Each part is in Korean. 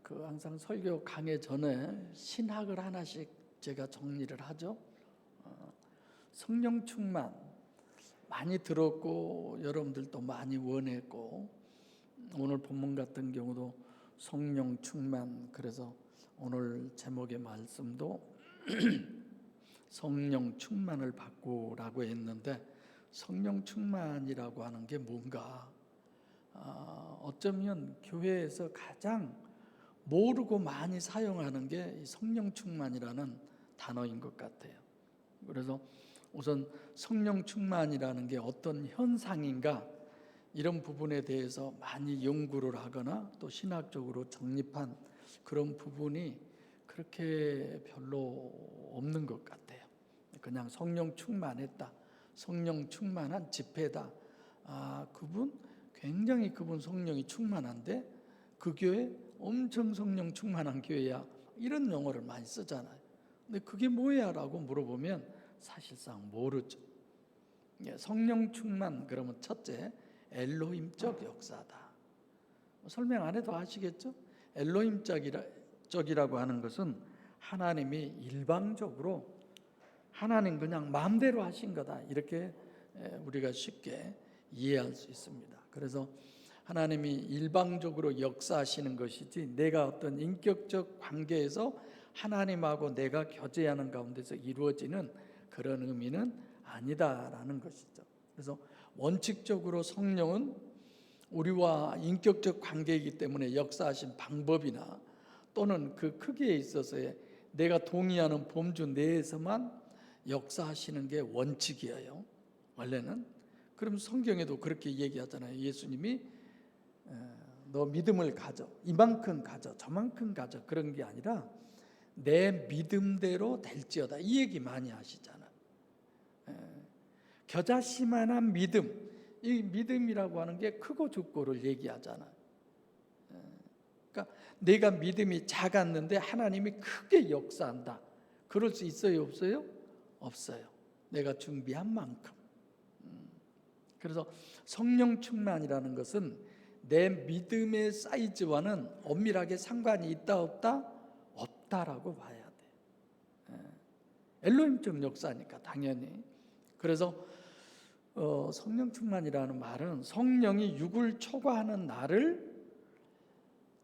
항상 설교 강의 전에 신학을 하나씩 제가 정리를 하죠. 성령 충만 많이 들었고 여러분들도 많이 원했고, 오늘 본문 같은 경우도 성령 충만, 그래서 오늘 제목의 말씀도 성령 충만을 받고라고 했는데, 성령 충만이라고 하는 게 뭔가, 어쩌면 교회에서 가장 모르고 많이 사용하는 게 성령 충만이라는 단어인 것 같아요. 그래서 우선 성령 충만이라는 게 어떤 현상인가, 이런 부분에 대해서 많이 연구를 하거나 또 신학적으로 정립한 그런 부분이 그렇게 별로 없는 것 같아요. 그냥 성령 충만했다, 성령 충만한 집회다, 굉장히 그분 성령이 충만한데 그 교회 엄청 성령 충만한 교회야, 이런 용어를 많이 쓰잖아요. 근데 그게 뭐야 라고 물어보면 사실상 모르죠. 성령 충만 그러면 첫째, 엘로힘적 역사다. 설명 안 해도 아시겠죠? 엘로힘적이라고 하는 것은 하나님이 일방적으로 하나님 그냥 마음대로 하신 거다, 이렇게 우리가 쉽게 이해할 수 있습니다. 그래서 하나님이 일방적으로 역사하시는 것이지, 내가 어떤 인격적 관계에서 하나님하고 내가 교제하는 가운데서 이루어지는 그런 의미는 아니다라는 것이죠. 그래서 원칙적으로 성령은 우리와 인격적 관계이기 때문에 역사하신 방법이나 또는 그 크기에 있어서의 내가 동의하는 범주 내에서만 역사하시는 게 원칙이에요, 원래는. 그럼 성경에도 그렇게 얘기하잖아요. 예수님이 너 믿음을 가져, 이만큼 가져, 저만큼 가져, 그런 게 아니라 내 믿음대로 될지어다, 이 얘기 많이 하시잖아요. 겨자씨만한 믿음, 이 믿음이라고 하는 게 크고 좁고를 얘기하잖아요. 그러니까 내가 믿음이 작았는데 하나님이 크게 역사한다, 그럴 수 있어요, 없어요? 없어요. 내가 준비한 만큼. 그래서 성령 충만이라는 것은 내 믿음의 사이즈와는 엄밀하게 상관이 있다 없다? 없다라고 봐야 돼. 엘로힘적 역사니까 당연히. 그래서 성령 충만이라는 말은 성령이 육을 초과하는 나를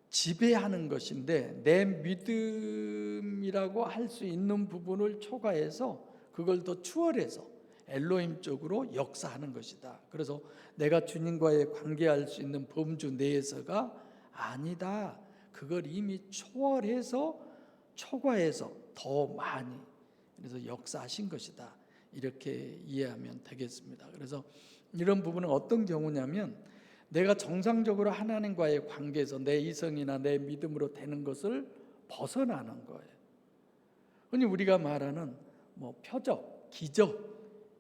지배하는 것인데, 내 믿음이라고 할 수 있는 부분을 초과해서 그걸 더 추월해서 엘로힘적으로 역사하는 것이다. 그래서 내가 주님과의 관계할 수 있는 범주 내에서가 아니다, 그걸 이미 초월해서 초과해서 더 많이, 그래서 역사하신 것이다, 이렇게 이해하면 되겠습니다. 그래서 이런 부분은 어떤 경우냐면, 내가 정상적으로 하나님과의 관계에서 내 이성이나 내 믿음으로 되는 것을 벗어나는 거예요. 흔히 우리가 말하는 표적, 기적,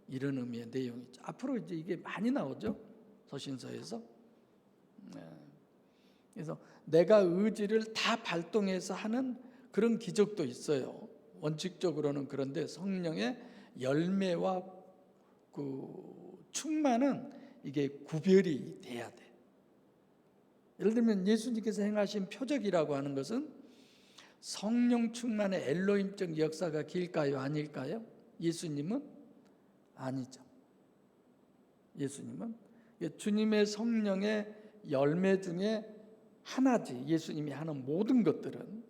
이런 의미의 내용이죠. 앞으로 이제 이게 많이 나오죠, 서신서에서. 그래서 내가 의지를 다 발동해서 하는 그런 기적도 있어요, 원칙적으로는. 그런데 성령의 열매와 그 충만은 이게 구별이 돼야 돼. 예를 들면 예수님께서 행하신 표적이라고 하는 것은 성령 충만의 엘로힘적 역사가 길까요, 아닐까요? 예수님은 아니죠. 예수님은 주님의 성령의 열매 중에 하나지, 예수님이 하는 모든 것들은.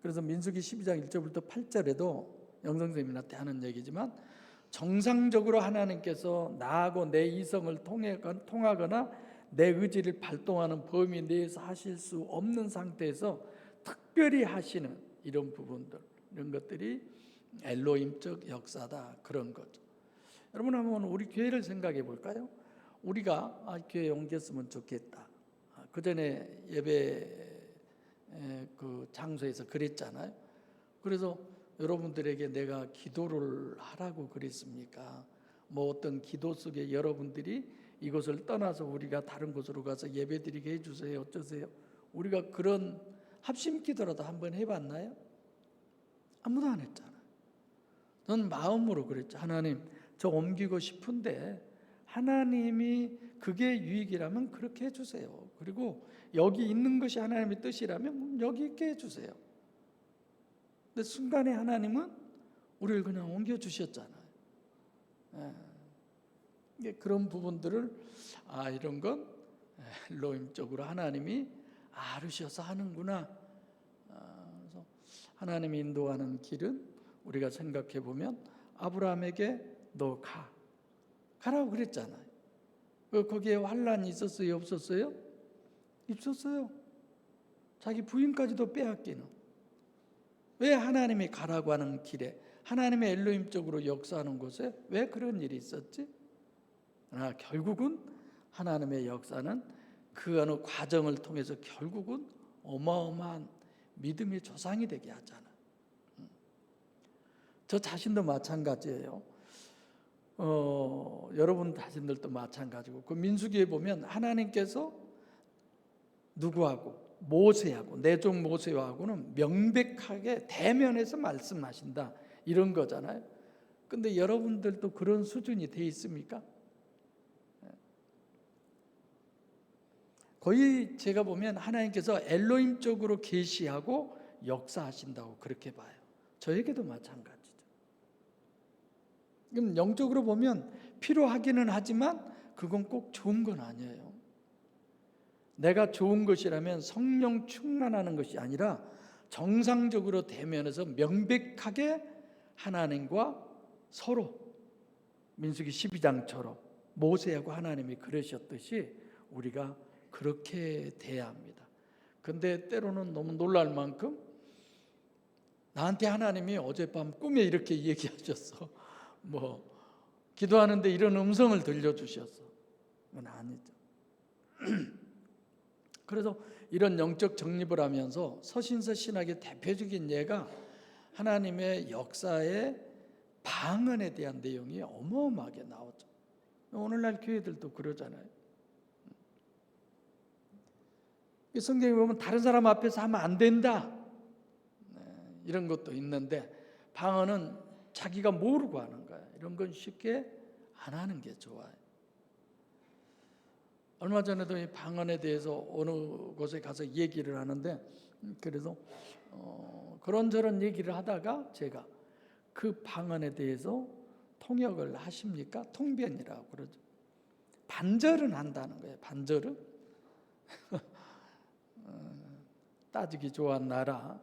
그래서 민수기 12장 1절부터 8절에도 영성선생님한테 하는 얘기지만, 정상적으로 하나님께서 나하고 내 이성을 통하거나 내 의지를 발동하는 범위 내에서 하실 수 없는 상태에서 특별히 하시는 이런 부분들, 이런 것들이 엘로힘적 역사다, 그런 거죠. 여러분, 한번 우리 교회를 생각해 볼까요? 우리가 교회에 옮겼으면 좋겠다, 그 전에 예배 그 장소에서 그랬잖아요. 그래서 여러분들에게 내가 기도를 하라고 그랬습니까? 어떤 기도 속에 여러분들이 이곳을 떠나서 우리가 다른 곳으로 가서 예배드리게 해주세요, 어쩌세요? 우리가 그런 합심 기도라도 한번 해봤나요? 아무도 안 했잖아요. 저는 마음으로 그랬죠. 하나님, 저 옮기고 싶은데 하나님이 그게 유익이라면 그렇게 해주세요. 그리고 여기 있는 것이 하나님의 뜻이라면 여기 있게 해주세요. 근데 순간에 하나님은 우리를 그냥 옮겨주셨잖아요. 그런 부분들을 이런 건 엘로힘적으로 하나님이 아르셔서 하는구나. 그래서 하나님이 인도하는 길은 우리가 생각해 보면 아브라함에게 너 가라고 그랬잖아요. 거기에 환란이 있었어요, 없었어요? 있었어요. 자기 부인까지도 빼앗기는. 왜 하나님이 가라고 하는 길에, 하나님의 엘로힘적으로 역사하는 곳에 왜 그런 일이 있었지? 결국은 하나님의 역사는 그 어느 과정을 통해서 결국은 어마어마한 믿음의 조상이 되게 하잖아. 저 자신도 마찬가지예요. 여러분 자신들도 마찬가지고, 그 민수기에 보면 하나님께서 누구하고, 모세하고, 내 종 모세하고는 명백하게 대면해서 말씀하신다, 이런 거잖아요. 근데 여러분들도 그런 수준이 돼 있습니까? 거의 제가 보면 하나님께서 엘로힘적으로 계시하고 역사하신다고 그렇게 봐요. 저에게도 마찬가지죠. 그럼 영적으로 보면 필요하기는 하지만 그건 꼭 좋은 건 아니에요. 내가 좋은 것이라면 성령 충만하는 것이 아니라 정상적으로 대면해서 명백하게 하나님과 서로, 민수기 12장처럼 모세하고 하나님이 그러셨듯이 우리가 그렇게 돼야 합니다. 근데 때로는 너무 놀랄 만큼 나한테 하나님이 어젯밤 꿈에 이렇게 얘기하셨어, 기도하는데 이런 음성을 들려주셨어, 그건 아니죠. 그래서 이런 영적 정립을 하면서 서신서 신학의 대표적인 예가 하나님의 역사의 방언에 대한 내용이 어마어마하게 나오죠. 오늘날 교회들도 그러잖아요. 성경에 보면 다른 사람 앞에서 하면 안 된다, 이런 것도 있는데 방언은 자기가 모르고 하는 거야. 이런 건 쉽게 안 하는 게 좋아요. 얼마 전에도 이 방언에 대해서 어느 곳에 가서 얘기를 하는데, 그래서 그런저런 얘기를 하다가 제가 그 방언에 대해서 통역을 하십니까? 통변이라고 그러죠. 반절은 한다는 거예요. 반절은 따지기 좋아한 나라,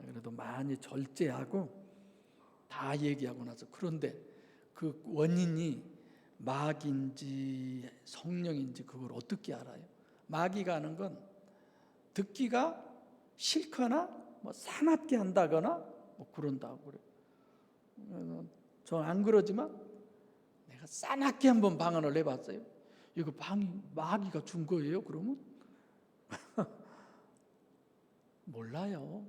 그래도 많이 절제하고 다 얘기하고 나서, 그런데 그 원인이 마귀인지 성령인지 그걸 어떻게 알아요? 마귀가 하는 건 듣기가 싫거나 사납게 한다거나 그런다고 그래요. 저 안 그러지만 내가 싸납게 한번 방언을 해봤어요. 이거 마귀가 준 거예요? 그러면 몰라요.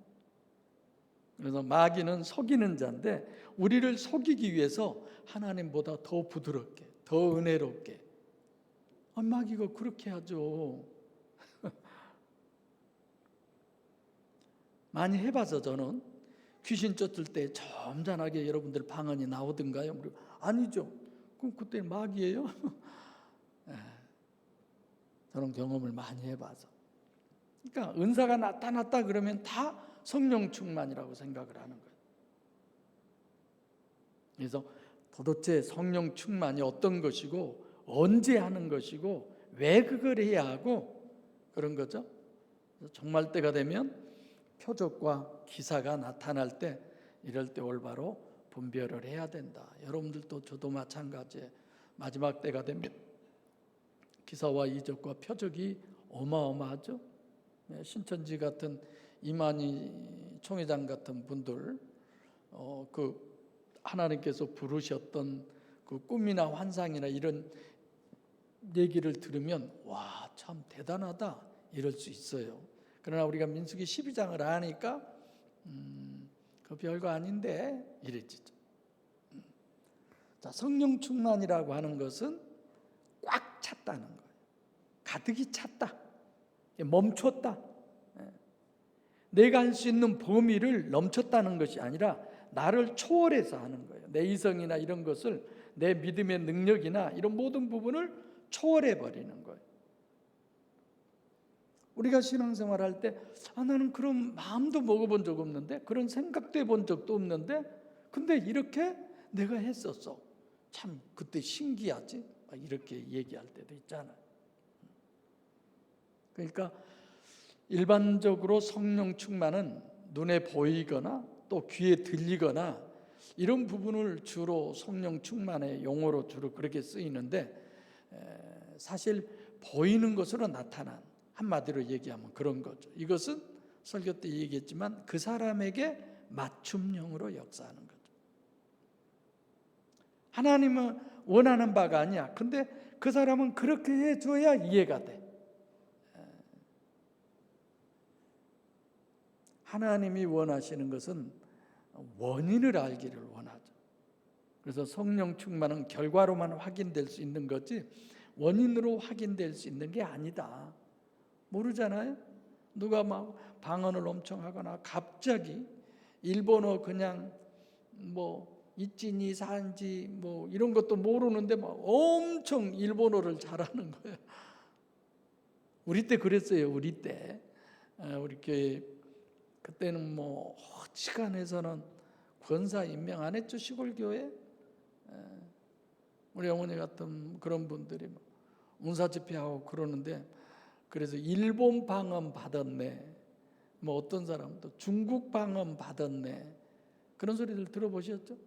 그래서 마귀는 속이는 자인데 우리를 속이기 위해서 하나님보다 더 부드럽게, 더 은혜롭게, 마귀가 그렇게 하죠. 많이 해봐서 저는 귀신 쫓을 때 점잖하게 여러분들 방언이 나오던가요? 아니죠. 그럼 그때 마귀예요? 저는 경험을 많이 해봐서. 그러니까 은사가 나타났다 그러면 다 성령 충만이라고 생각을 하는 거예요. 그래서 도대체 성령 충만이 어떤 것이고 언제 하는 것이고 왜 그걸 해야 하고 그런 거죠. 정말 때가 되면 표적과 기사가 나타날 때 이럴 때 올바로 분별을 해야 된다. 여러분들도 저도 마찬가지에 마지막 때가 되면 기사와 이적과 표적이 어마어마하죠. 신천지 같은 이만희 총회장 같은 분들, 그 하나님께서 부르셨던 그 꿈이나 환상이나 이런 얘기를 들으면 와, 참 대단하다 이럴 수 있어요. 그러나 우리가 민수기 12장을 아니까 그 별거 아닌데 이랬죠. 자, 성령 충만이라고 하는 것은 꽉 찼다는 거예요. 가득히 찼다. 멈췄다. 내가 할 수 있는 범위를 넘쳤다는 것이 아니라 나를 초월해서 하는 거예요. 내 이성이나 이런 것을, 내 믿음의 능력이나 이런 모든 부분을 초월해 버리는 거예요. 우리가 신앙생활 할 때 나는 그런 마음도 먹어본 적 없는데, 그런 생각도 해본 적도 없는데, 근데 이렇게 내가 했었어. 참 그때 신기하지? 이렇게 얘기할 때도 있잖아요. 그러니까 일반적으로 성령 충만은 눈에 보이거나 또 귀에 들리거나 이런 부분을 주로 성령 충만의 용어로 주로 그렇게 쓰이는데, 사실 보이는 것으로 나타난, 한마디로 얘기하면 그런 거죠. 이것은 설교 때 얘기했지만 그 사람에게 맞춤형으로 역사하는 거죠. 하나님은 원하는 바가 아니야. 근데 그 사람은 그렇게 해줘야 이해가 돼. 하나님이 원하시는 것은 원인을 알기를 원하죠. 그래서 성령 충만은 결과로만 확인될 수 있는 거지 원인으로 확인될 수 있는 게 아니다. 모르잖아요. 누가 막 방언을 엄청 하거나 갑자기 일본어 그냥 뭐 있지니 산지 뭐 이런 것도 모르는데 막 엄청 일본어를 잘하는 거예요. 우리 때 그랬어요. 우리 때 우리 교회 그때는 뭐 시간에서는 권사 임명 안 했죠. 시골 교회. 우리 어머니 같은 그런 분들이 운사 집회하고 그러는데, 그래서 일본 방언 받았네, 뭐 어떤 사람도 중국 방언 받았네, 그런 소리들 들어보셨죠?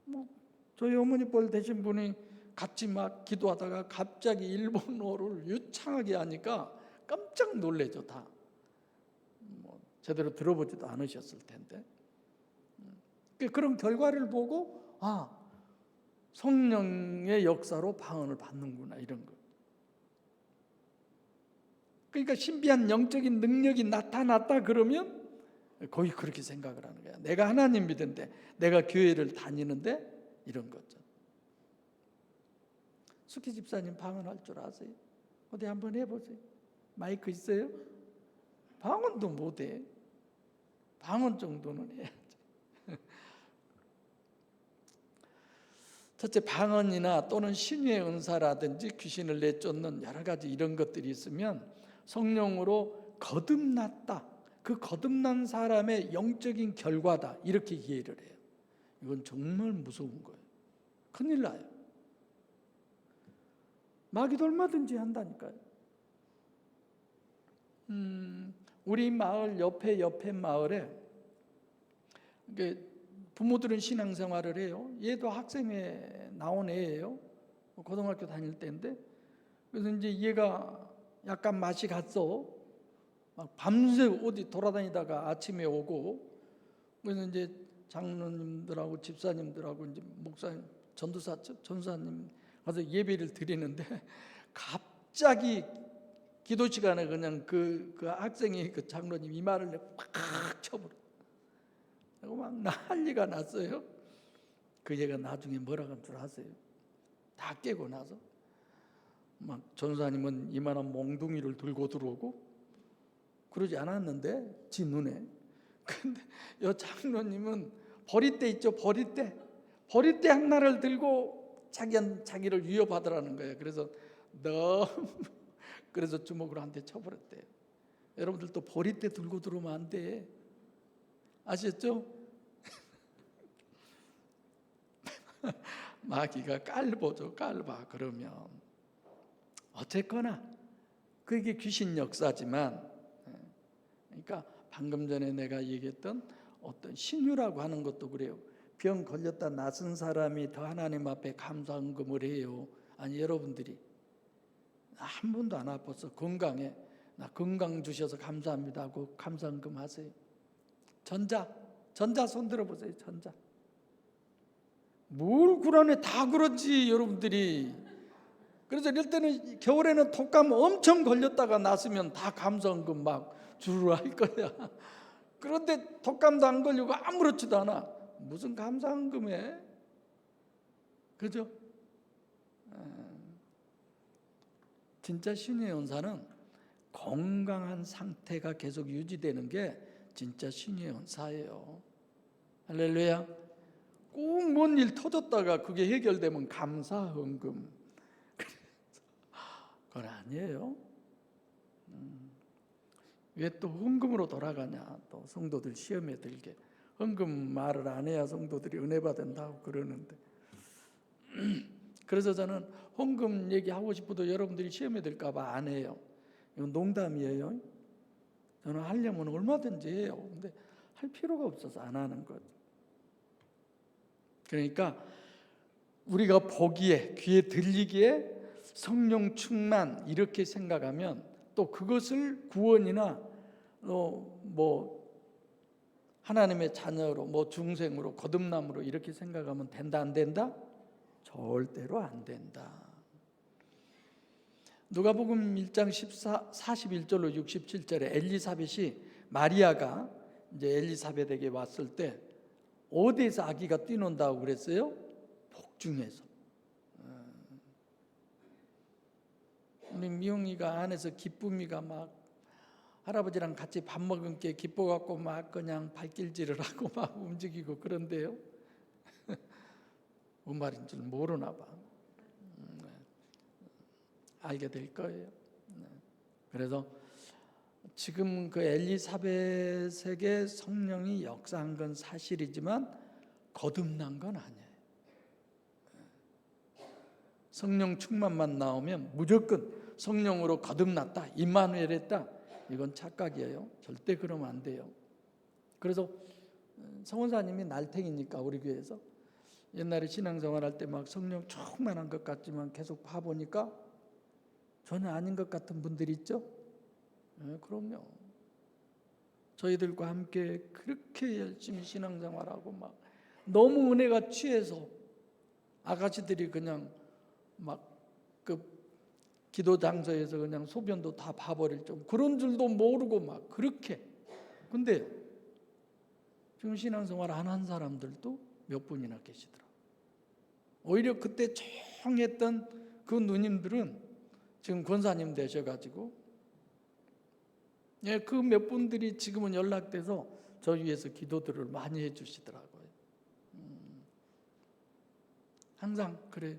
뭐 저희 어머니 뻘 되신 분이 같이 막 기도하다가 갑자기 일본어를 유창하게 하니까 깜짝 놀래죠. 다 뭐 제대로 들어보지도 않으셨을 텐데. 그런 결과를 보고 성령의 역사로 방언을 받는구나, 이런 거. 그러니까 신비한 영적인 능력이 나타났다 그러면 거의 그렇게 생각을 하는 거야. 내가 하나님 믿는데, 내가 교회를 다니는데, 이런 거죠. 숙희 집사님 방언할 줄 아세요? 어디 한번 해보세요. 마이크 있어요? 방언도 못해. 방언 정도는 해야지. 첫째, 방언이나 또는 신유의 은사라든지 귀신을 내쫓는 여러 가지 이런 것들이 있으면 성령으로 거듭났다, 그 거듭난 사람의 영적인 결과다, 이렇게 이해를 해요. 이건 정말 무서운 거예요. 큰일 나요. 마귀도 얼마든지 한다니까요. 우리 마을 옆에 마을에 부모들은 신앙생활을 해요. 얘도 학생회 나온 애예요. 고등학교 다닐 때인데, 그래서 이제 얘가 약간 맛이 갔어. 막 밤새 어디 돌아다니다가 아침에 오고, 그래서 이제 장로님들하고 집사님들하고 이제 목사님, 전도사님 가서 예배를 드리는데, 갑자기 기도 시간에 그냥 그 학생이 그 장로님 이마를 팍 쳐버려. 막 난리가 났어요. 그 얘가 나중에 뭐라고 한 줄 아세요? 다 깨고 나서 막 전사님은 이만한 몽둥이를 들고 들어오고 그러지 않았는데, 지 눈에. 근데 여 장로님은 버리대 있죠, 버리대 하나를 들고 자기를 위협하더라는 거예요. 그래서 그래서 주먹으로 한 대 쳐버렸대요. 여러분들도 버리대 들고 들어오면 안 돼. 아셨죠? 마귀가 깔보죠. 깔봐. 그러면 어쨌거나 그게 귀신 역사지만, 그러니까 방금 전에 내가 얘기했던 어떤 신유라고 하는 것도 그래요. 병 걸렸다 낫은 사람이 더 하나님 앞에 감사헌금을 해요. 아니, 여러분들이 한 번도 안 아팠어, 건강해, 나 건강 주셔서 감사합니다 하고 감사헌금 하세요. 전자 손 들어보세요. 전자. 뭘 그러네, 다 그렇지 여러분들이. 그래서 이럴 때는 겨울에는 독감 엄청 걸렸다가 났으면 다 감사헌금 막 주르르 할 거야. 그런데 독감도 안 걸리고 아무렇지도 않아. 무슨 감사헌금에? 그죠? 진짜 신의 은사는 건강한 상태가 계속 유지되는 게 진짜 신의 은사예요. 할렐루야. 꼭 뭔 일 터졌다가 그게 해결되면 감사헌금. 그건 아니에요. 왜 또 헌금으로 돌아가냐? 또 성도들 시험에 들게 헌금 말을 안 해야 성도들이 은혜 받는다고 그러는데 그래서 저는 헌금 얘기하고 싶어도 여러분들이 시험에 들까 봐 안 해요. 이건 농담이에요. 저는 하려면 얼마든지 해요. 근데 할 필요가 없어서 안 하는 거죠. 그러니까 우리가 보기에, 귀에 들리기에 성령 충만 이렇게 생각하면 또 그것을 구원이나 뭐 하나님의 자녀로, 뭐 중생으로, 거듭남으로 이렇게 생각하면 된다 안 된다? 절대로 안 된다. 누가복음 1장 41절로 67절에 엘리사벳이 마리아가 이제 엘리사벳에게 왔을 때 어디에서 아기가 뛰논다고 그랬어요? 복중에서. 우리 미영이가 안에서 기쁨이가 막 할아버지랑 같이 밥 먹은 게 기뻐갖고 막 그냥 발길질을 하고 막 움직이고 그런데요. 뭔 말인 줄 모르나 봐. 알게 될 거예요. 그래서 지금 그 엘리사벳에게 성령이 역사한 건 사실이지만 거듭난 건 아니에요. 성령 충만만 나오면 무조건 성령으로 거듭났다, 임마누엘 했다, 이건 착각이에요. 절대 그러면 안 돼요. 그래서 성원사님이 날탱이니까 우리 교회에서 옛날에 신앙생활할 때 막 성령 충만한 것 같지만 계속 봐보니까 전혀 아닌 것 같은 분들이 있죠? 네, 그럼요. 저희들과 함께 그렇게 열심히 신앙생활하고 막 너무 은혜가 취해서 아가씨들이 그냥 막 그 기도 장소에서 그냥 소변도 다 봐버릴 좀 그런 줄도 모르고 막 그렇게. 근데 지금 신앙생활 안 한 사람들도 몇 분이나 계시더라고요. 오히려 그때 조용했던 그 누님들은 지금 권사님 되셔가지고 그 몇 분들이 지금은 연락돼서 저 위해서 기도들을 많이 해주시더라고요. 항상 그래.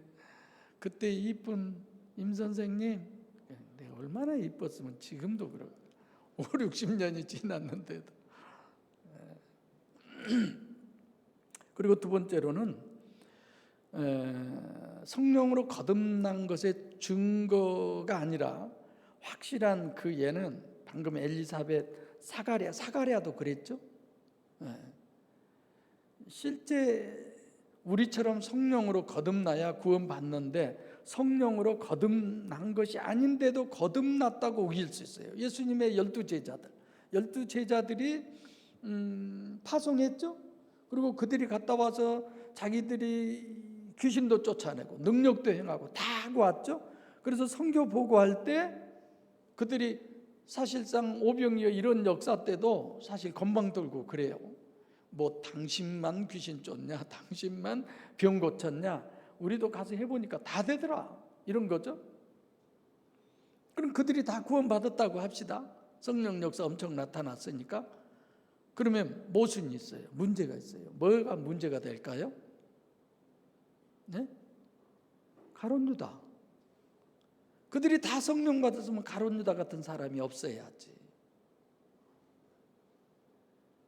그때 이쁜 임 선생님, 내가 얼마나 이뻤으면 지금도 그러고 5, 60년이 지났는데도. 그리고 두 번째로는 성령으로 거듭난 것의 증거가 아니라 확실한 그 예는 방금 엘리사벳, 사가랴도 그랬죠. 실제 우리처럼 성령으로 거듭나야 구원받는데 성령으로 거듭난 것이 아닌데도 거듭났다고 우길 수 있어요. 예수님의 12 제자들이 파송했죠. 그리고 그들이 갔다 와서 자기들이 귀신도 쫓아내고 능력도 행하고 다 하고 왔죠. 그래서 선교 보고할 때 그들이 사실상 오병이어 이런 역사 때도 사실 건방 들고 그래요. 뭐 당신만 귀신 쫓냐, 당신만 병 고쳤냐, 우리도 가서 해보니까 다 되더라, 이런 거죠. 그럼 그들이 다 구원받았다고 합시다. 성령 역사 엄청 나타났으니까. 그러면 모순이 있어요. 문제가 있어요. 뭐가 문제가 될까요? 네? 가룟 유다. 그들이 다 성령 받았으면 가룟 유다 같은 사람이 없어야지.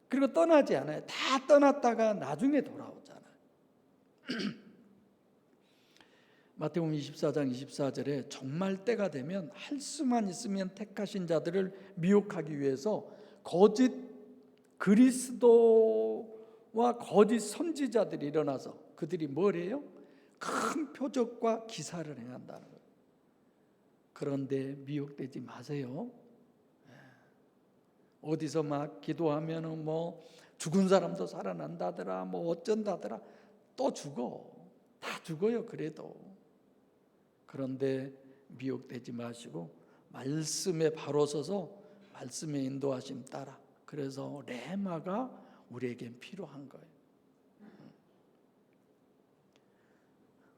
그리고 떠나지 않아요. 다 떠났다가 나중에 돌아오잖아요. 마태복음 24장 24절에 정말 때가 되면 할 수만 있으면 택하신 자들을 미혹하기 위해서 거짓 그리스도와 거짓 선지자들이 일어나서 그들이 뭘 해요? 큰 표적과 기사를 행한다는 거예요. 그런데 미혹되지 마세요. 어디서 막 기도하면은 뭐 죽은 사람도 살아난다더라, 뭐 어쩐다더라. 또 다 죽어요. 그래도. 그런데 미혹되지 마시고 말씀에 바로 서서 말씀의 인도하심 따라. 그래서 레마가 우리에겐 필요한 거예요.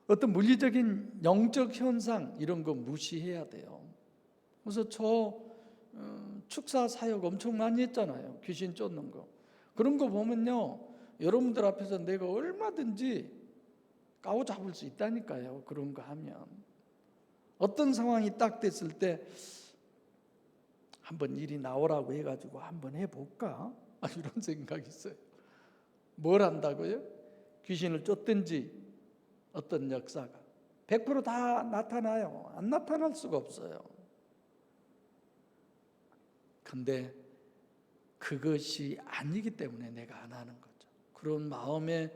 어떤 물리적인 영적 현상 이런 거 무시해야 돼요. 그래서 축사 사역 엄청 많이 했잖아요. 귀신 쫓는 거. 그런 거 보면요, 여러분들 앞에서 내가 얼마든지 까오잡을 수 있다니까요. 그런 거 하면 어떤 상황이 딱 됐을 때 한번 일이 나오라고 해가지고 한번 해볼까? 이런 생각이 있어요. 뭘 한다고요? 귀신을 쫓든지 어떤 역사가 100%다 나타나요? 안 나타날 수가 없어요. 근데 그것이 아니기 때문에 내가 안 하는 거죠. 그런 마음의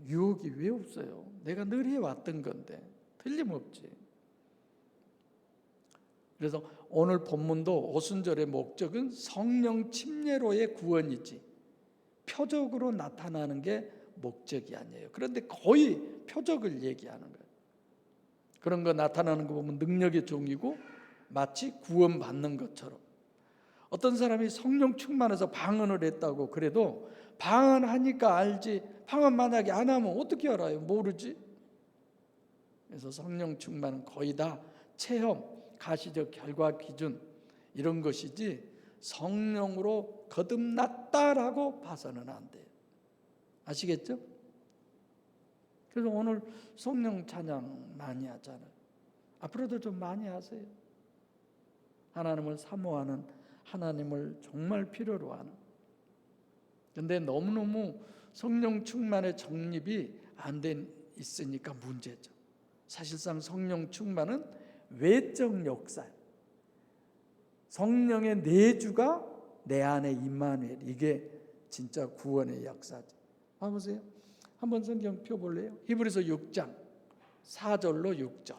유혹이 왜 없어요? 내가 늘 해왔던 건데 틀림없지. 그래서 오늘 본문도 오순절의 목적은 성령 침례로의 구원이지 표적으로 나타나는 게 목적이 아니에요. 그런데 거의 표적을 얘기하는 거예요. 그런 거 나타나는 거 보면 능력의 종이고 마치 구원받는 것처럼. 어떤 사람이 성령 충만해서 방언을 했다고 그래도 방언하니까 알지, 방언 만약에 안 하면 어떻게 알아요? 모르지. 그래서 성령 충만은 거의 다 체험, 가시적 결과 기준 이런 것이지 성령으로 거듭났다라고 봐서는 안 돼요. 아시겠죠? 그래서 오늘 성령 찬양 많이 하잖아요. 앞으로도 좀 많이 하세요. 하나님을 사모하는, 하나님을 정말 필요로 하는. 근데 너무너무 성령 충만의 정립이 안 돼 있으니까 문제죠. 사실상 성령 충만은 외적 역사예요. 성령의 내주가 내 안에 임마누엘, 이게 진짜 구원의 역사죠. 봐보세요. 한번 성경 펴볼래요? 히브리서 6장 4절로 6절.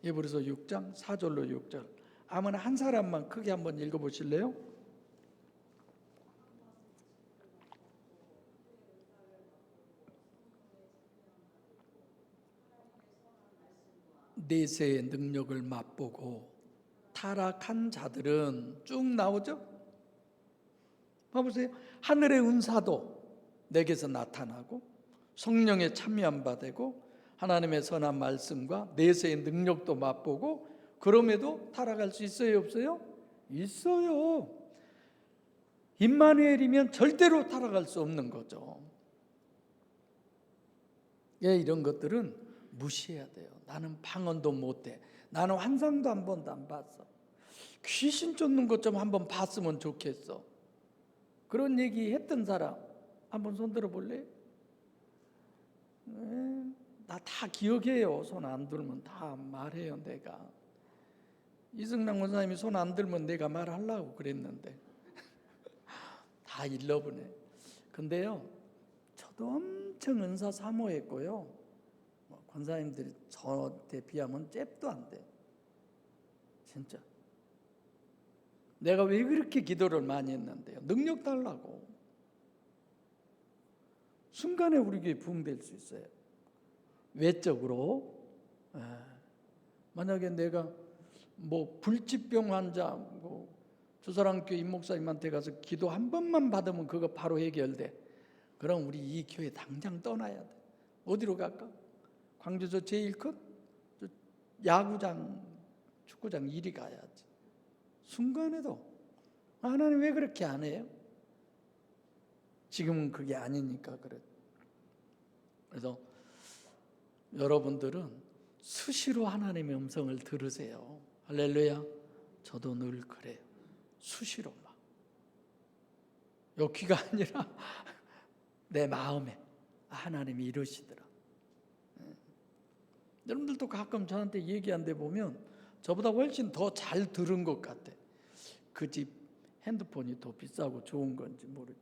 히브리서 6장 4절로 6절. 아무나 한 사람만 크게 한번 읽어보실래요? 내세의 능력을 맛보고 타락한 자들은 쭉 나오죠? 봐보세요. 하늘의 은사도 내게서 나타나고 성령의 참여한 바 되고 하나님의 선한 말씀과 내세의 능력도 맛보고 그럼에도 타락할 수 있어요, 없어요? 있어요. 임마누엘이면 절대로 타락할 수 없는 거죠. 예, 이런 것들은 무시해야 돼요. 나는 방언도 못해. 나는 환상도 한 번도 안 봤어. 귀신 쫓는 것 좀 한번 봤으면 좋겠어. 그런 얘기 했던 사람 한번 손 들어 볼래요? 나 다 기억해요. 손 안 들면 다 말해요. 내가 이승남 원사님이 손 안 들면 내가 말하려고 그랬는데 다 일러보네. 근데요, 저도 엄청 은사 사모했고요. 권사님들이 저한테 비하면 잽도 안 돼. 진짜. 내가 왜 그렇게 기도를 많이 했는데요? 능력 달라고. 순간에 우리 교회 부흥될 수 있어요. 외적으로. 만약에 내가 뭐 불치병 환자, 주사랑교회 임목사님한테 가서 기도 한 번만 받으면 그거 바로 해결돼. 그럼 우리 이 교회 당장 떠나야 돼. 어디로 갈까? 광주 저 제1컷? 야구장, 축구장 이리 가야지. 순간에도 하나님 왜 그렇게 안 해요? 지금은 그게 아니니까 그래. 그래서 여러분들은 수시로 하나님의 음성을 들으세요. 할렐루야. 저도 늘 그래요. 수시로 막. 요 귀가 아니라 내 마음에 하나님이 이러시더라. 여러분들도 가끔 저한테 얘기한 데 보면 저보다 훨씬 더 잘 들은 것 같아. 그 집 핸드폰이 더 비싸고 좋은 건지 모르죠.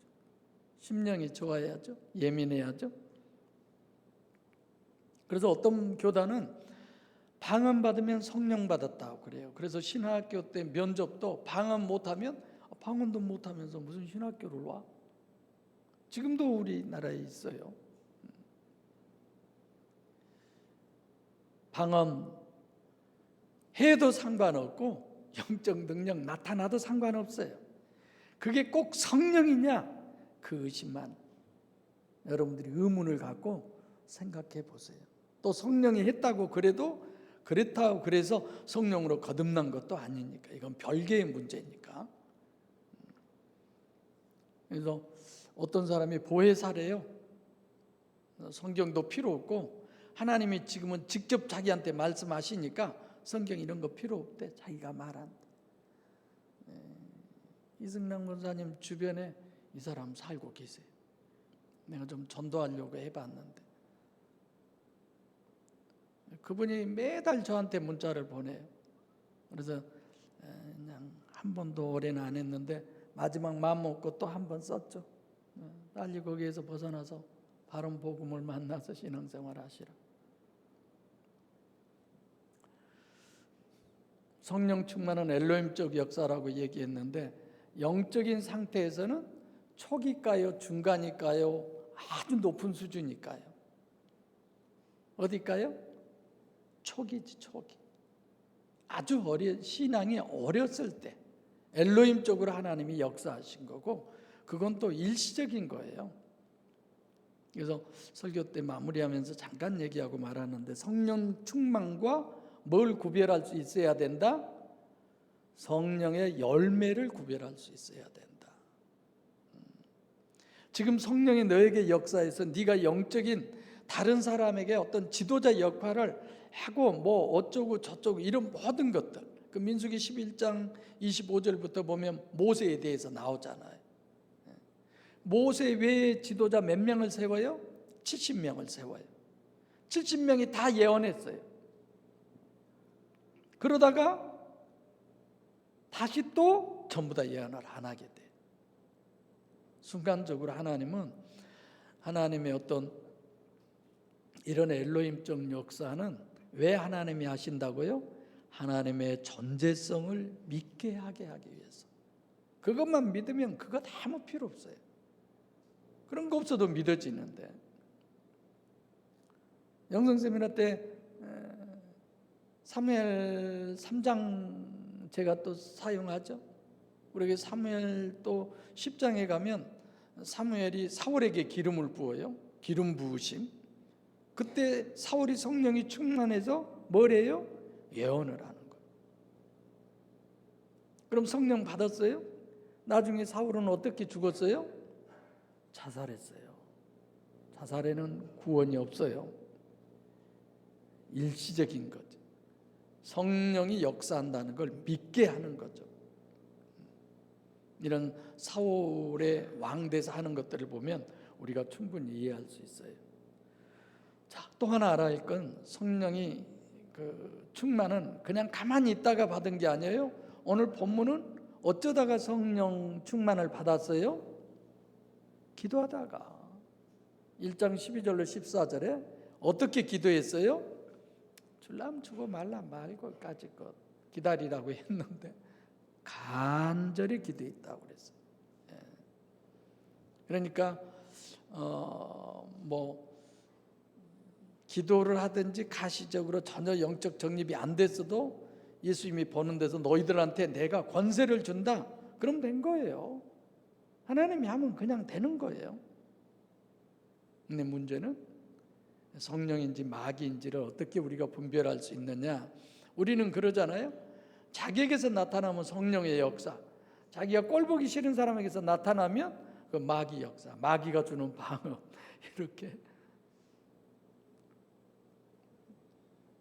심령이 좋아야죠. 예민해야죠. 그래서 어떤 교단은 방언 받으면 성령 받았다고 그래요. 그래서 신학교 때 면접도 방언 못하면 방언도 못하면서 무슨 신학교를 와? 지금도 우리나라에 있어요. 방언 해도 상관없고 영적 능력 나타나도 상관없어요. 그게 꼭 성령이냐? 그 의심만 여러분들이 의문을 갖고 생각해 보세요. 또 성령이 했다고 그래도 그렇다고 그래서 성령으로 거듭난 것도 아니니까 이건 별개의 문제니까. 그래서 어떤 사람이 보혜사래요. 성경도 필요 없고 하나님이 지금은 직접 자기한테 말씀하시니까 성경 이런 거 필요 없대. 자기가 말한대. 이승남 권사님 주변에 이 사람 살고 계세요. 내가 좀 전도하려고 해봤는데 그분이 매달 저한테 문자를 보내요. 그래서 그냥 한 번도 올해는 안 했는데 마지막 마음 먹고 또 한 번 썼죠. 빨리 거기에서 벗어나서 바른 복음을 만나서 신앙생활 하시라. 성령 충만은 엘로힘적 역사라고 얘기했는데 영적인 상태에서는 초기일까요? 중간일까요? 아주 높은 수준일까요? 어딜까요? 초기지, 초기. 아주 신앙이 어렸을 때 엘로힘적으로 하나님이 역사하신 거고 그건 또 일시적인 거예요. 그래서 설교 때 마무리하면서 잠깐 얘기하고 말하는데 성령 충만과 뭘 구별할 수 있어야 된다? 성령의 열매를 구별할 수 있어야 된다. 지금 성령이 너에게 역사해서 네가 영적인 다른 사람에게 어떤 지도자 역할을 하고 뭐 어쩌고 저쩌고 이런 모든 것들, 그 민수기 11장 25절부터 보면 모세에 대해서 나오잖아요. 모세 외에 지도자 몇 명을 세워요? 70명을 세워요. 70명이 다 예언했어요. 그러다가 다시 또 전부 다 예언을 안 하게 돼. 순간적으로 하나님은 하나님의 어떤 이런 엘로힘적 역사는 왜 하나님이 하신다고요? 하나님의 존재성을 믿게 하게 하기 위해서. 그것만 믿으면 그거 아무 필요 없어요. 그런 거 없어도 믿어지는데. 영성 세미나 때 사무엘 3장 제가 또 사용하죠. 우리에게 사무엘 또 10장에 가면 사무엘이 사울에게 기름을 부어요. 기름 부으심. 그때 사울이 성령이 충만해서 뭘 해요? 예언을 하는 거예요. 그럼 성령 받았어요? 나중에 사울은 어떻게 죽었어요? 자살했어요. 자살에는 구원이 없어요. 일시적인 거죠. 성령이 역사한다는 걸 믿게 하는 거죠. 이런 사울의 왕돼서 하는 것들을 보면 우리가 충분히 이해할 수 있어요. 자, 또 하나 알아야 할 건 성령이 그 충만은 그냥 가만히 있다가 받은 게 아니에요. 오늘 본문은 어쩌다가 성령 충만을 받았어요? 기도하다가 1장 12절로 14절에 어떻게 기도했어요? 줄라면 주고 말라면 말고 까짓것 기다리라고 했는데 간절히 기도했다고 그랬어요. 그러니까 뭐 기도를 하든지 가시적으로 전혀 영적 정립이 안 됐어도 예수님이 보는 데서 너희들한테 내가 권세를 준다. 그럼 된 거예요. 하나님이 하면 그냥 되는 거예요. 근데 문제는 성령인지 마귀인지를 어떻게 우리가 분별할 수 있느냐? 우리는 그러잖아요. 자기에게서 나타나면 성령의 역사, 자기가 꼴 보기 싫은 사람에게서 나타나면 그 마귀 역사, 마귀가 주는 방어 이렇게.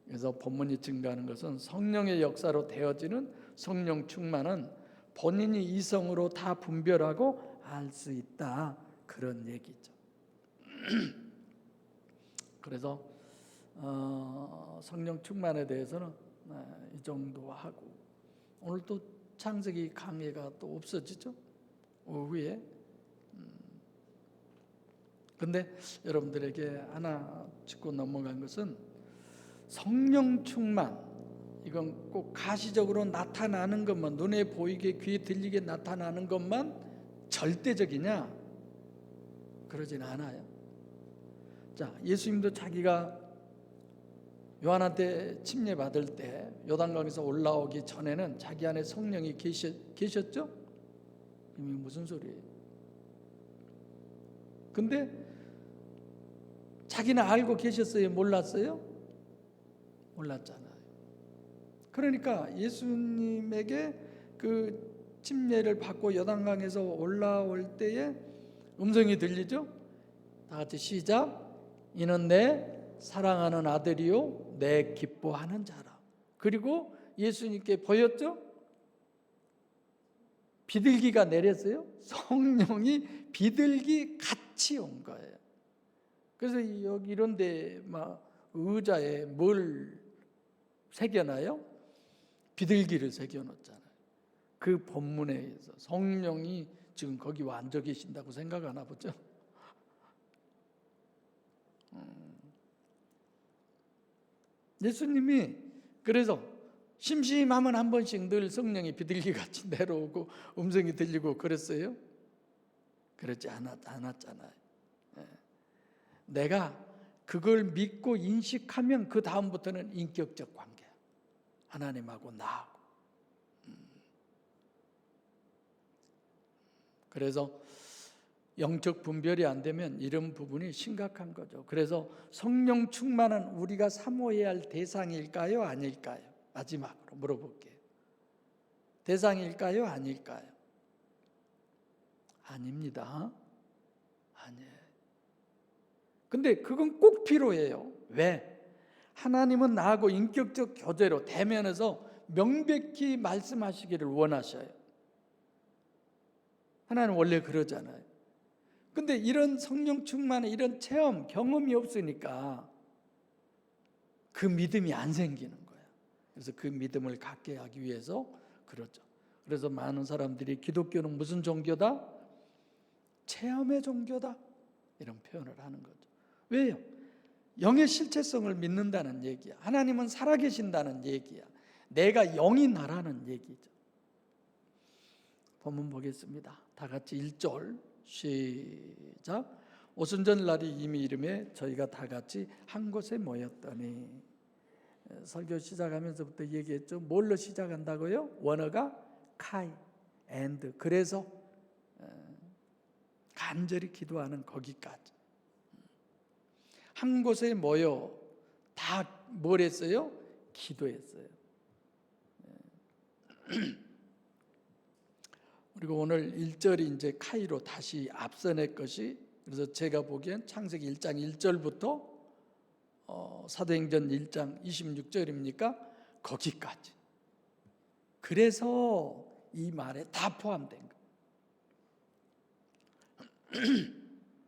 그래서 본문이 증거하는 것은 성령의 역사로 되어지는 성령 충만은 본인이 이성으로 다 분별하고 알 수 있다, 그런 얘기죠. 그래서 성령 충만에 대해서는 이 정도 하고, 오늘 또 창세기 강해가 또 없어지죠, 오후에. 근데 여러분들에게 하나 짚고 넘어간 것은 성령 충만, 이건 꼭 가시적으로 나타나는 것만, 눈에 보이게 귀에 들리게 나타나는 것만 절대적이냐? 그러진 않아요. 자, 예수님도 자기가 요한한테 침례받을 때 요단강에서 올라오기 전에는 자기 안에 성령이 계셨죠? 이게 무슨 소리예요? 근데 자기는 알고 계셨어요? 몰랐어요? 몰랐잖아요. 그러니까 예수님에게 그 침례를 받고 요단강에서 올라올 때에 음성이 들리죠? 다 같이 시작. 이는 내 사랑하는 아들이요 내 기뻐하는 자라. 그리고 예수님께 보였죠? 비둘기가 내렸어요. 성령이 비둘기 같이 온 거예요. 그래서 여기 이런 데 막 의자에 뭘 새겨놔요? 비둘기를 새겨놓잖아요. 그 본문에 의해서 성령이 지금 거기 와 앉아 계신다고 생각하나 보죠. 예수님이 그래서 심심하면 한 번씩 늘 성령이 비둘기같이 내려오고 음성이 들리고 그랬어요? 그렇지 않았잖아요. 내가 그걸 믿고 인식하면 그 다음부터는 인격적 관계야. 하나님하고 나하고. 그래서 영적 분별이 안 되면 이런 부분이 심각한 거죠. 그래서 성령 충만은 우리가 사모해야 할 대상일까요? 아닐까요? 마지막으로 물어볼게요. 대상일까요? 아닐까요? 아닙니다. 아니에요. 근데 그건 꼭 필요해요. 왜? 하나님은 나하고 인격적 교제로 대면해서 명백히 말씀하시기를 원하셔요. 하나님은 원래 그러잖아요. 근데 이런 성령 충만의 이런 체험, 경험이 없으니까 그 믿음이 안 생기는 거예요. 그래서 그 믿음을 갖게 하기 위해서 그러죠. 그래서 많은 사람들이 기독교는 무슨 종교다? 체험의 종교다. 이런 표현을 하는 거죠. 왜요? 영의 실체성을 믿는다는 얘기야. 하나님은 살아계신다는 얘기야. 내가 영이 나라는 얘기죠. 본문 보겠습니다. 다 같이 1절 시작. 오순절 날이 이미 이름에 저희가 다 같이 한 곳에 모였더니. 설교 시작하면서부터 얘기했죠. 뭘로 시작한다고요? 원어가 카이, and. 그래서 간절히 기도하는 거기까지. 한 곳에 모여 다 뭘 했어요? 기도했어요. 그리고 오늘 1절이 이제 카이로 다시 앞서낼 것이, 그래서 제가 보기엔 창세기 1장 1절부터 사도행전 1장 26절입니까? 거기까지. 그래서 이 말에 다 포함된 거예요.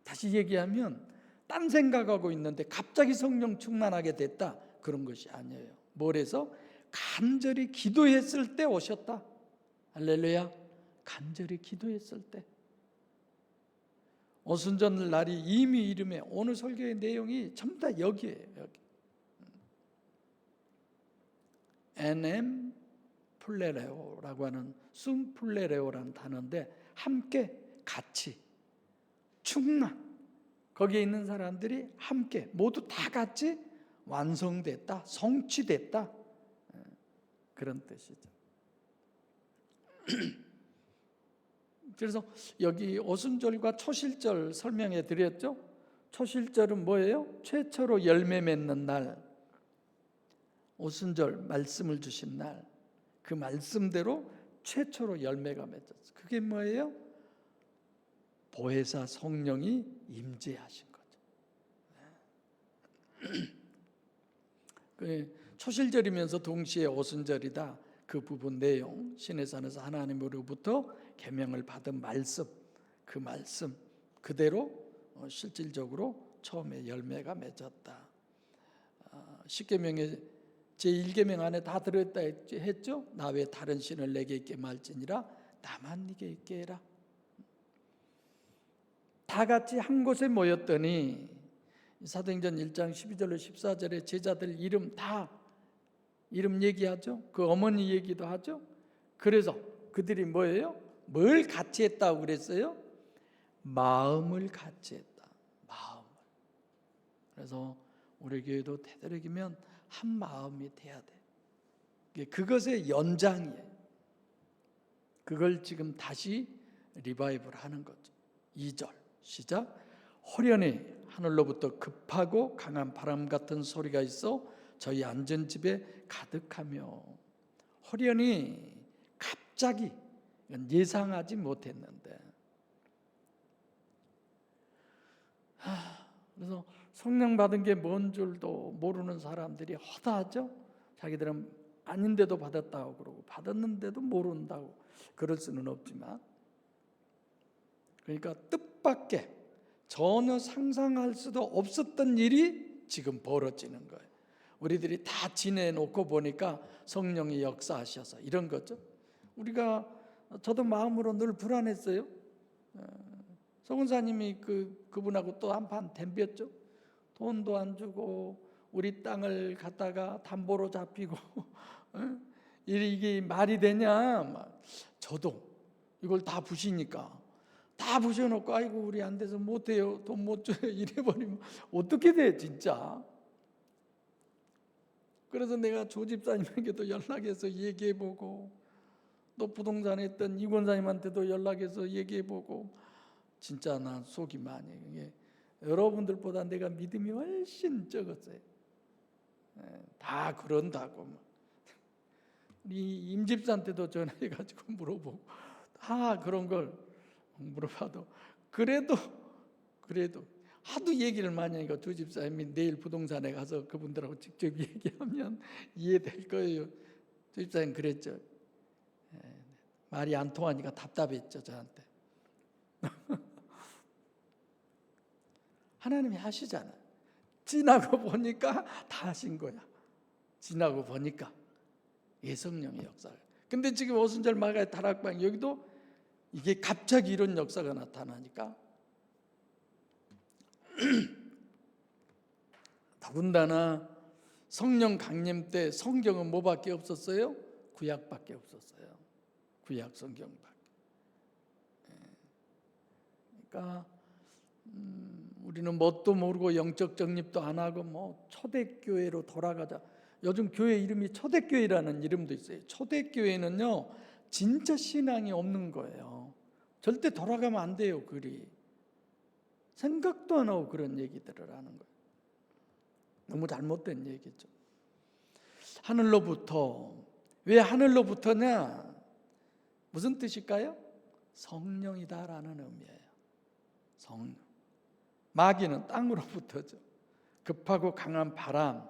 다시 얘기하면 딴 생각하고 있는데 갑자기 성령 충만하게 됐다, 그런 것이 아니에요. 뭘 해서? 간절히 기도했을 때 오셨다. 할렐루야. 간절히 기도했을 때. 오순절 날이 이미 이름에, 오늘 설교의 내용이 전부 다 여기에요. 여기. NM 플레레오라고 하는 숨플레레오라는 단어인데, 함께, 같이, 충만. 거기에 있는 사람들이 함께 모두 다 같이 완성됐다, 성취됐다, 그런 뜻이죠. 그래서 여기 오순절과 초실절 설명해 드렸죠. 초실절은 뭐예요? 최초로 열매 맺는 날. 오순절 말씀을 주신 날, 그 말씀대로 최초로 열매가 맺었어요. 그게 뭐예요? 보혜사 성령이 임재하신 거죠. 초실절이면서 동시에 오순절이다. 그 부분 내용, 신의 산에서 하나님으로부터 계명을 받은 말씀, 그 말씀 그대로 실질적으로 처음에 열매가 맺었다. 십계명의 제1계명 안에 다 들어있다 했죠. 나 외 다른 신을 내게 있게 말지니라, 나만 네게 있게 해라. 다 같이 한 곳에 모였더니, 사도행전 1장 12절로 14절에 제자들 이름 다 이름 얘기하죠. 그 어머니 얘기도 하죠. 그래서 그들이 뭐예요? 뭘 같이 했다고 그랬어요? 마음을 같이 했다. 마음을. 그래서 우리 교회도 되도록이면 한 마음이 돼야 돼. 그것의 연장이에요. 그걸 지금 다시 리바이벌 하는 거죠. 2절 시작. 호련히 하늘로부터 급하고 강한 바람 같은 소리가 있어 저희 앉은 집에 가득하며. 호련히, 갑자기, 예상하지 못했는데. 그래서 성령 받은 게 뭔 줄도 모르는 사람들이 허다하죠. 자기들은 아닌데도 받았다고 그러고 받았는데도 모른다고 그럴 수는 없지만, 그러니까 뜻밖의 전혀 상상할 수도 없었던 일이 지금 벌어지는 거예요. 우리들이 다 지내놓고 보니까 성령이 역사하셔서 이런 거죠. 저도 마음으로 늘 불안했어요. 서군사님이 그분하고 또 한판 덤볐죠. 돈도 안 주고 우리 땅을 갖다가 담보로 잡히고 이게 말이 되냐. 저도 이걸 다 부시니까 다 부셔놓고 아이고 우리 안 돼서 못해요, 돈 못 줘요 이래버리면 어떻게 돼 진짜. 그래서 내가 조 집사님에게도 연락해서 얘기해보고 또 부동산에 있던 이 권사님한테도 연락해서 얘기해보고 진짜 난 속이 많이, 여러분들보다 내가 믿음이 훨씬 적었어요. 다 그런다고. 우리 임 집사한테도 전화해가지고 물어보고 다 그런 걸 물어봐도 그래도 하도 얘기를 많이 하니까 조 집사님이 내일 부동산에 가서 그분들하고 직접 얘기하면 이해될 거예요. 조 집사님 그랬죠. 말이 안 통하니까 답답했죠 저한테. 하나님이 하시잖아요. 지나고 보니까 다 하신 거야. 지나고 보니까 성령의 역사를. 근데 지금 오순절 마가의 다락방 여기도 이게 갑자기 이런 역사가 나타나니까 더군다나 성령 강림 때 성경은 뭐밖에 없었어요? 구약밖에 없었어요. 구약 성경밖에. 그러니까 우리는 뭣도 모르고 영적 정립도 안 하고 초대교회로 돌아가자. 요즘 교회 이름이 초대교회라는 이름도 있어요. 초대교회는요 진짜 신앙이 없는 거예요. 절대 돌아가면 안 돼요. 그리 생각도 안 하고 그런 얘기들을 하는 거예요. 너무 잘못된 얘기죠. 하늘로부터. 왜 하늘로부터냐? 무슨 뜻일까요? 성령이다라는 의미예요. 성령. 마귀는 땅으로부터죠. 급하고 강한 바람,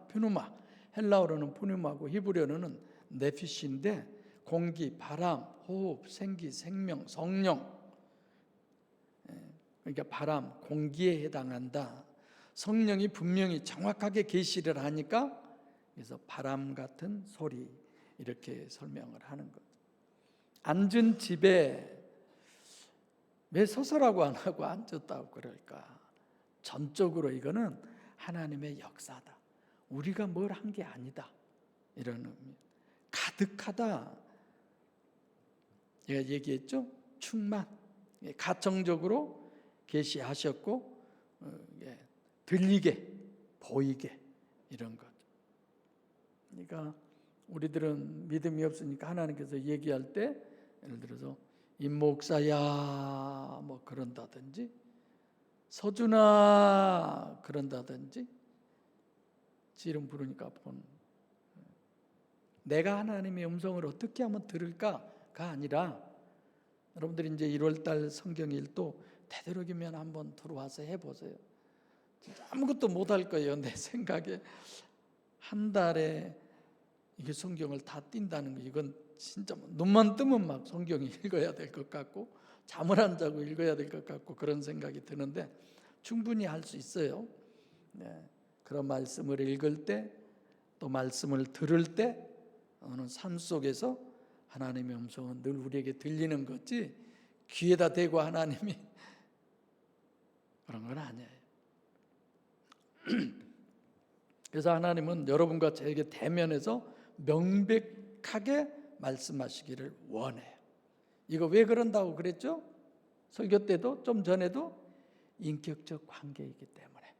푸누마. 헬라어로는 푸누마고 히브리어로는 네피시인데 공기, 바람, 호흡, 생기, 생명, 성령. 그러니까 바람, 공기에 해당한다. 성령이 분명히 정확하게 계시를 하니까 그래서 바람 같은 소리 이렇게 설명을 하는 거죠. 앉은 집에 왜 서서라고 안 하고 앉았다고 그럴까? 전적으로 이거는 하나님의 역사다. 우리가 뭘 한 게 아니다. 이런 의미. 가득하다. 제가 얘기했죠? 충만. 가청적으로 계시하셨고 들리게, 보이게 이런 것. 그러니까 우리들은 믿음이 없으니까 하나님께서 얘기할 때 예를 들어서 임 목사야 뭐 그런다든지 서준아 그런다든지 이름 부르니까 내가 하나님의 음성을 어떻게 하면 들을까가 아니라 여러분들이 이제 1월달 성경일도 되도록이면 한번 들어와서 해보세요. 진짜 아무것도 못할 거예요. 내 생각에 한 달에 이게 성경을 다 띈다는 거 이건 진짜 눈만 뜨면 막 성경 읽어야 될 것 같고 잠을 안 자고 읽어야 될 것 같고 그런 생각이 드는데 충분히 할 수 있어요. 그런 말씀을 읽을 때 또 말씀을 들을 때 어느 삶 속에서 하나님의 음성은 늘 우리에게 들리는 거지 귀에다 대고 하나님이 그런 건 아니에요. 그래서 하나님은 여러분과 저에게 대면해서 명백하게 말씀하시기를 원해요. 이거 왜 그런다고 그랬죠? 설교 때도 좀 전에도 인격적 관계이기 때문에.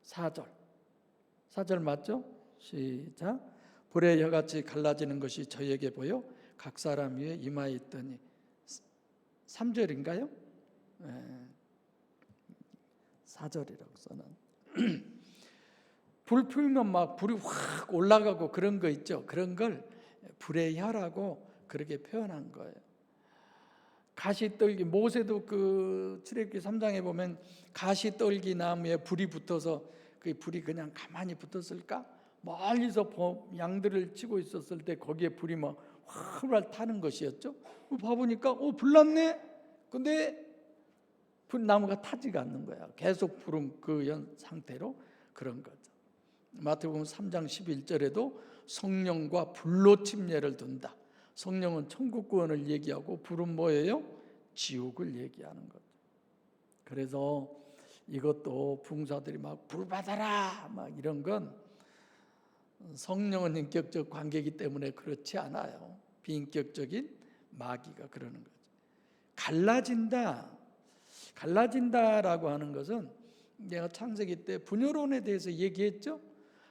4절 맞죠? 시작. 불의 혀같이 갈라지는 것이 저에게 보여 각 사람 위에 임하에 있더니 3절인가요? 4절이라고 써놨. 불 피우면 막 불이 확 올라가고 그런 거 있죠. 그런 걸 불의 혀라고 그렇게 표현한 거예요. 가시떨기, 모세도 그 출애굽기 3장에 보면 가시떨기 나무에 불이 붙어서 그 불이 그냥 가만히 붙었을까? 멀리서 양들을 치고 있었을 때 거기에 불이 막 활활 타는 것이었죠. 봐보니까 불났네. 근데 나무가 타지가 않는 거야. 계속 불은 그 상태로 그런 거죠. 마태복음 3장 11절에도 성령과 불로 침례를 둔다. 성령은 천국 구원을 얘기하고 불은 뭐예요? 지옥을 얘기하는 거죠. 그래서 이것도 부흥사들이 막 불 받아라 막 이런 건 성령은 인격적 관계이기 때문에 그렇지 않아요. 비인격적인 마귀가 그러는 거죠. 갈라진다라고 하는 것은 내가 창세기 때 분열론에 대해서 얘기했죠.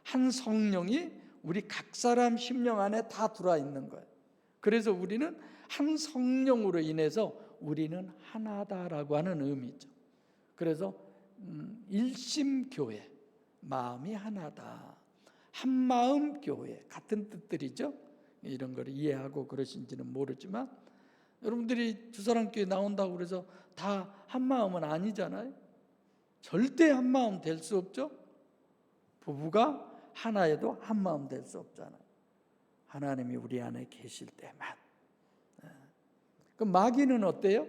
한 성령이 우리 각 사람 심령 안에 다 들어와 있는 거예요. 그래서 우리는 한 성령으로 인해서 우리는 하나다라고 하는 의미죠. 그래서 일심교회, 마음이 하나다. 한마음 교회, 같은 뜻들이죠. 이런 걸 이해하고 그러신지는 모르지만 여러분들이 두사랑교회 나온다고 그래서 다 한마음은 아니잖아요. 절대 한마음 될 수 없죠. 부부가 하나여도 한마음 될 수 없잖아요. 하나님이 우리 안에 계실 때만. 그럼 마귀는 어때요?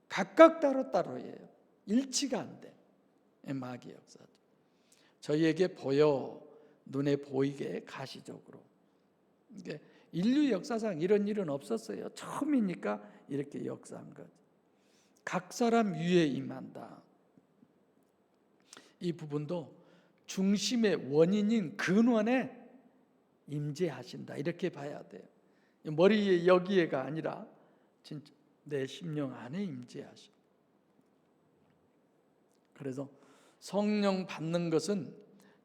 각각 따로따로예요. 일치가 안 돼. 마귀 역사죠. 저희에게 보여, 눈에 보이게 가시적으로. 그러니까 인류 역사상 이런 일은 없었어요. 처음이니까 이렇게 역사한 거죠. 각 사람 위에 임한다. 이 부분도 중심의 원인인 근원에 임재하신다. 이렇게 봐야 돼요. 머리에 여기에가 아니라 진짜 내 심령 안에 임재하셔. 그래서 성령 받는 것은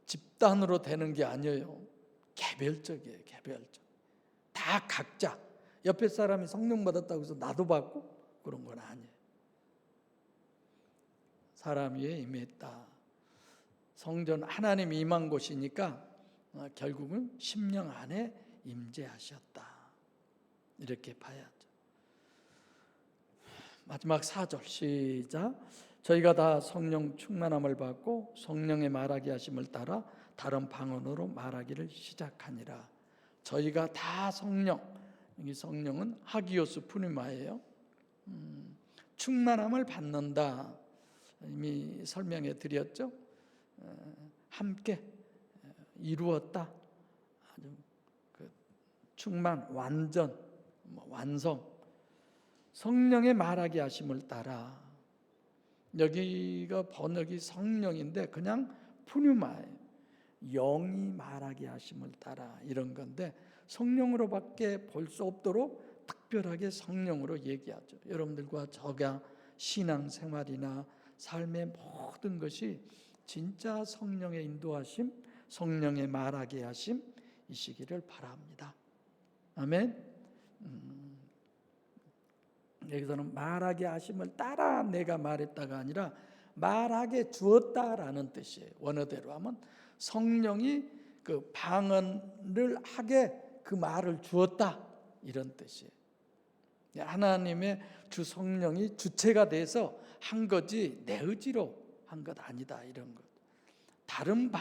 집단으로 되는 게 아니에요. 개별적이에요. 개별적. 다 각자. 옆에 사람이 성령 받았다고 해서 나도 받고 그런 건 아니에요. 사람 위에 임했다. 성전 하나님이 임한 곳이니까 결국은 심령 안에 임재하셨다. 이렇게 봐야죠. 마지막 4절 시작. 저희가 다 성령 충만함을 받고 성령의 말하게 하심을 따라 다른 방언으로 말하기를 시작하니라. 저희가 다 성령, 이 성령은 하기오스 푸니마예요. 충만함을 받는다. 이미 설명해 드렸죠. 함께 이루었다. 아주 충만, 완전, 완성. 성령의 말하게 하심을 따라. 여기가 번역이 성령인데 그냥 푸뉴마예요. 영이 말하게 하심을 따라 이런 건데 성령으로밖에 볼 수 없도록 특별하게 성령으로 얘기하죠. 여러분들과 저가 신앙생활이나 삶의 모든 것이 진짜 성령의 인도하심, 성령의 말하게 하심 이시기를 바랍니다. 아멘. 여기서는 말하게 하심을 따라 내가 말했다가 아니라 말하게 주었다라는 뜻이에요. 원어대로 하면 성령이 그 방언을 하게 그 말을 주었다 이런 뜻이에요. 하나님의 주 성령이 주체가 돼서 한 거지 내 의지로 한 것 아니다 이런 것. 다른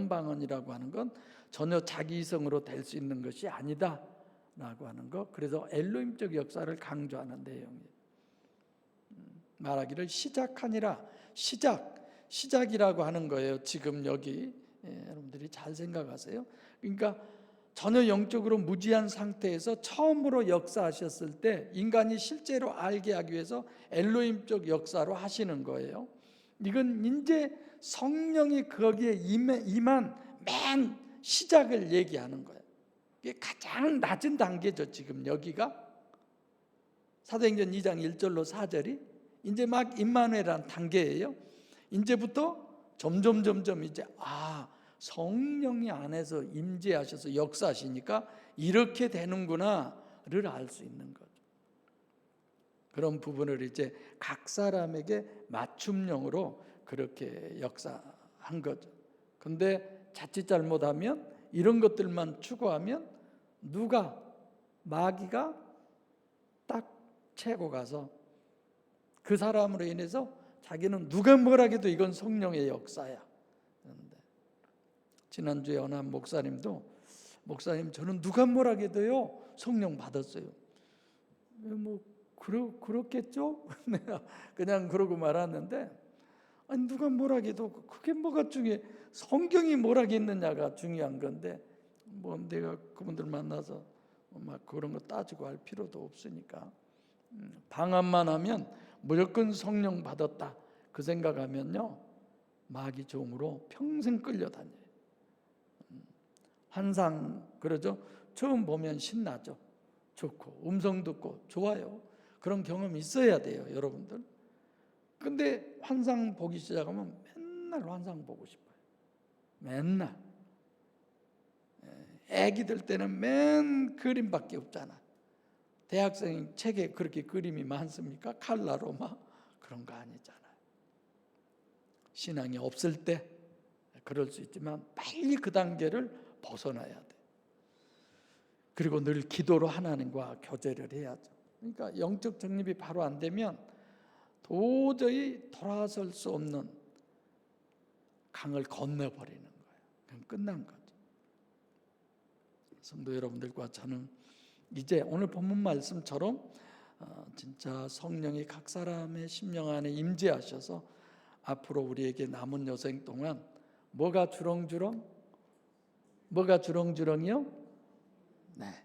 방언이라고 하는 건 전혀 자기 이성으로 될 수 있는 것이 아니다라고 하는 것. 그래서 엘로힘적 역사를 강조하는 내용이에요. 말하기를 시작하니라. 시작이라고 하는 거예요. 지금 여기 여러분들이 잘 생각하세요. 그러니까 전혀 영적으로 무지한 상태에서 처음으로 역사하셨을 때 인간이 실제로 알게 하기 위해서 엘로힘적 역사로 하시는 거예요. 이건 이제 성령이 거기에 임한 맨 시작을 얘기하는 거예요. 이게 가장 낮은 단계죠. 지금 여기가 사도행전 2장 1절로 4절이 이제 막 임마누엘이라는 단계예요. 이제부터 점점 이제 성령이 안에서 임재하셔서 역사하시니까 이렇게 되는구나를 알 수 있는 거죠. 그런 부분을 이제 각 사람에게 맞춤형으로 그렇게 역사한 거죠. 근데 자칫 잘못하면 이런 것들만 추구하면 마귀가 채고 가서 그 사람으로 인해서 자기는 누가 뭐라 해도 이건 성령의 역사야. 그런데 지난주에 어느 한 목사님도 목사님 저는 누가 뭐라 해도요 성령 받았어요. 뭐 그렇겠죠? 내가 그냥 그러고 말았는데 아니 누가 뭐라 해도 그게 뭐가 중요해. 성경이 뭐라 했느냐가 중요한 건데 뭐 내가 그분들 만나서 막 그런 거 따지고 할 필요도 없으니까 방언만 하면 무조건 성령 받았다 그 생각하면요 마귀 종으로 평생 끌려다녀요. 환상 그러죠. 처음 보면 신나죠. 좋고 음성 듣고 좋아요. 그런 경험이 있어야 돼요 여러분들. 근데 환상 보기 시작하면 맨날 환상 보고 싶어요. 맨날. 애기들 때는 맨 그림밖에 없잖아. 대학생 책에 그렇게 그림이 많습니까? 칼라로 막 그런 거 아니잖아요. 신앙이 없을 때 그럴 수 있지만 빨리 그 단계를 벗어나야 돼. 그리고 늘 기도로 하나님과 교제를 해야죠. 그러니까 영적 정립이 바로 안 되면 도저히 돌아설 수 없는 강을 건너버리는 거예요. 그럼 끝난 거죠. 성도 여러분들과 저는 이제 오늘 본문 말씀처럼 진짜 성령이 각 사람의 심령 안에 임재하셔서 앞으로 우리에게 남은 여생 동안 뭐가 주렁주렁이요? 네.